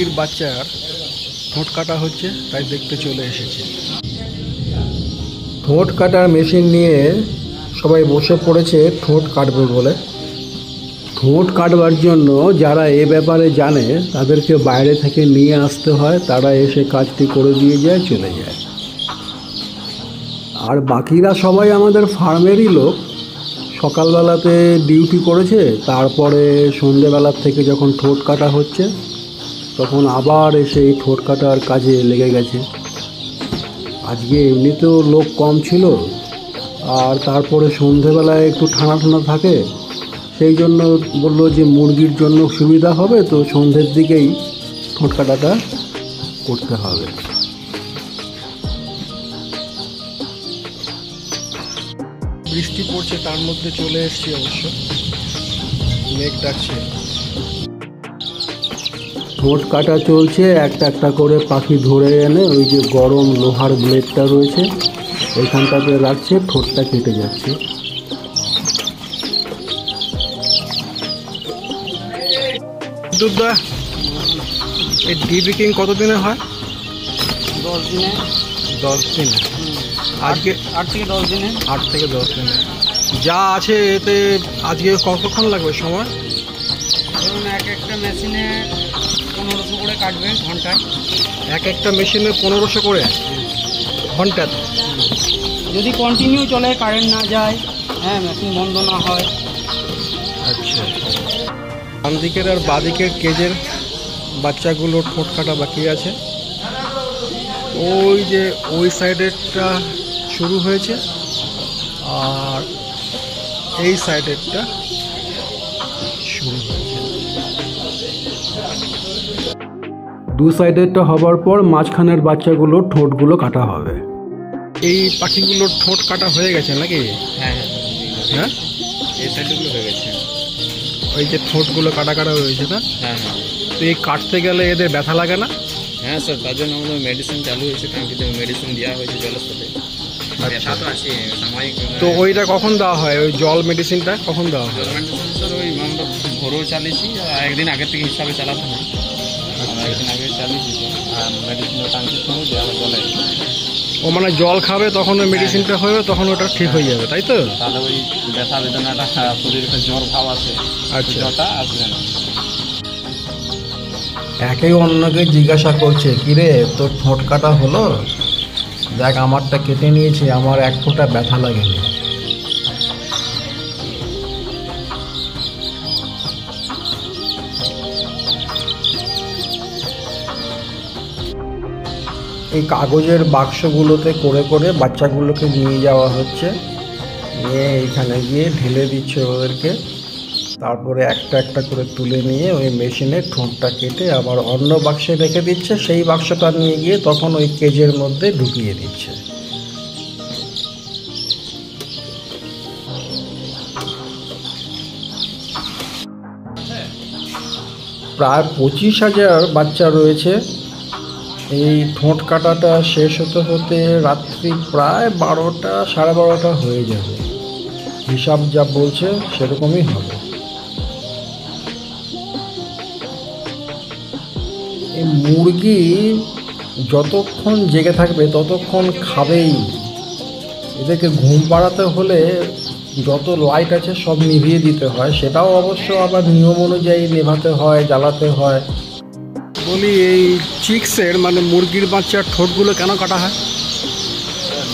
মুরগির বাচ্চার ঠোঁট কাটা হচ্ছে, তাই দেখতে চলে এসেছে। ঠোঁট কাটার মেশিন নিয়ে সবাই বসে পড়েছে ঠোঁট কাটবে বলে। ঠোঁট কাটবার জন্য যারা এ ব্যাপারে জানে তাদেরকে বাইরে থেকে নিয়ে আসতে হয়, তারা এসে কাজটি করে দিয়ে যায়, চলে যায়। আর বাকিরা সবাই আমাদের ফার্মেরই লোক। সকালবেলাতে ডিউটি করেছে, তারপরে সন্ধেবেলার থেকে যখন ঠোঁট কাটা হচ্ছে তখন আবার এসে এই ঠোঁট কাটার কাজে লেগে গেছে। আজকে এমনিতেও লোক কম ছিল, আর তারপরে সন্ধেবেলায় একটু ঠান্ডা ঠান্ডা থাকে, সেই জন্য বললো যে মুরগির জন্য সুবিধা হবে, তো সন্ধ্যের দিকেই ঠোঁট কাটাটা করতে হবে। বৃষ্টি পড়ছে, তার মধ্যে চলে এসছি, অবশ্য মেঘ ডাকছে। ঠোঁট কাটা চলছে, একটা একটা করে পাখি ধরে এনে ওই যে গরম লোহার ব্লেডটা রয়েছে ওইখানটাতে রাখছে, ঠোঁটটা কেটে যাচ্ছে। দুধদা, এই ডিব্রিকিং কতদিনে হয়? 10 দিনে। 10 দিনে? আজকে 8 থেকে 10 দিনে। 8 থেকে 10 দিনে যা আছে এতে আজকে কতক্ষণ লাগবে সময়? ধরুন এক একটা মেশিনে 1500 করে কাটবে ঘন্টায়। এক একটা মেশিনে 1500 করে ঘন্টাতে? যদি কন্টিনিউ চলে, কারেন্ট না যায়, হ্যাঁ, মেশিন বন্ধ না হয়। আচ্ছা, ডান দিকের আর বাঁদিকের কেজের বাচ্চাগুলোর ঠোঁট কাটা বাকি আছে। ওই যে ওই সাইডেরটা শুরু হয়েছে, আর এই সাইডেরটা শুরু হয়েছে। দু সাইডেরটা হবার পর মাঝখানের বাচ্চাগুলোর ঠোঁটগুলো কাটা হবে। এই পাখিগুলোর ঠোঁট কাটা হয়ে গেছে নাকি? হ্যাঁ হ্যাঁ, এই সাইডগুলো হয়ে গেছে। ওই যে ঠোঁটগুলো কাটা কাটা রয়েছে না? হ্যাঁ হ্যাঁ। তো এই কাটতে গেলে এদের ব্যথা লাগে না? হ্যাঁ স্যার, তার জন্য আমাদের মেডিসিন চালু হয়েছে, টাঙ্কিতে মেডিসিন দেওয়া হয়েছে জলের সাথে। ব্যথা তো আছে সাময়িক। তো ওইটা কখন দেওয়া হয়, ওই জল মেডিসিনটা কখন দেওয়া হয়? জল মেডিসিন স্যার ওই আমরা ভোরেও চালিয়েছি, আর একদিন আগের থেকে হিসাবে চালাতে হয়। একদিন আগে চালিয়েছি, আর মেডিসিন টাঙ্কির সঙ্গে দেওয়া হয় জলে। ও মানে জল খাবে তখন ওই মেডিসিনটা হবে, তখন ওটা ঠিক হয়ে যাবে, তাই তো? তাহলে ওই ব্যথা বেদনাটা, শরীরে জ্বর ভাব আছে, আচ্ছা, জ্বরটা আসবে না। একে অন্যকে জিজ্ঞাসা করছে, কিরে তোর ঠোঁট কাটা হলো? দেখ আমারটা কেটে নিয়েছে, আমার এক ফোঁটা ব্যথা লাগেনি। এই কাগজের বাক্সগুলোতে করে করে বাচ্চাগুলোকে নিয়ে যাওয়া হচ্ছে, নিয়ে এইখানে গিয়ে ঢেলে দিচ্ছে ওদেরকে, তারপরে একটা একটা করে তুলে নিয়ে ওই মেশিনে ঠোঁটটা কেটে আবার অন্য বাক্সে রেখে দিচ্ছে, সেই বাক্সটা নিয়ে গিয়ে তখন ওই কেজের মধ্যে ঢুকিয়ে দিচ্ছে। প্রায় 25,000 বাচ্চা রয়েছে। এই ঠোঁট কাটাটা শেষ হতে হতে রাত্রি প্রায় 12টা, 12:30 হয়ে যাবে। হিসাব যা বলছে সেরকমই হবে। এই মুরগি যতক্ষণ জেগে থাকবে ততক্ষণ খাবেই। এদেরকে ঘুম পাড়াতে হলে যত লাইট আছে সব নিভিয়ে দিতে হয়, সেটাও অবশ্য আবার নিয়ম অনুযায়ী নেভাতে হয়, জ্বালাতে হয়। বলি, এই চিক্সের মানে মুরগির বাচ্চার ঠোঁটগুলো কেন কাটা হয়?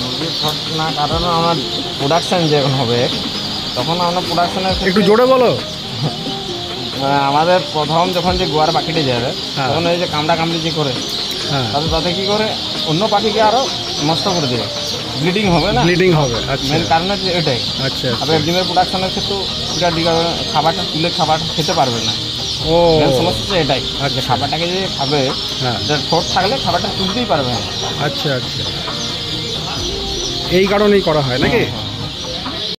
মুরগির ঠোঁট না কাটানো, আমার প্রোডাকশান যখন হবে তখন আমরা প্রোডাকশানের একটু জোরে বলো। আমাদের প্রথম যখন যে গোয়ার পাখিটা যাবে, তখন ওই যে কামড়া কামড়ি যে করে, তাতে কী করে অন্য পাখিকে আরও নষ্ট করে দেবে, ব্লিডিং হবে না? ব্লিডিং হবে, মেন কারণ হচ্ছে এটাই। আচ্ছা, আপনার ডিমের প্রোডাকশনের ক্ষেত্রে এটা খাবারটা তুলে খাবার খেতে পারবে না। ও, সমস্যা হচ্ছে এটাই, যে খাবারটাকে যে খাবে, ঠোঁট থাকলে খাবারটা তুলতেই পারবে না। আচ্ছা আচ্ছা, এই কারণেই করা হয় নাকি?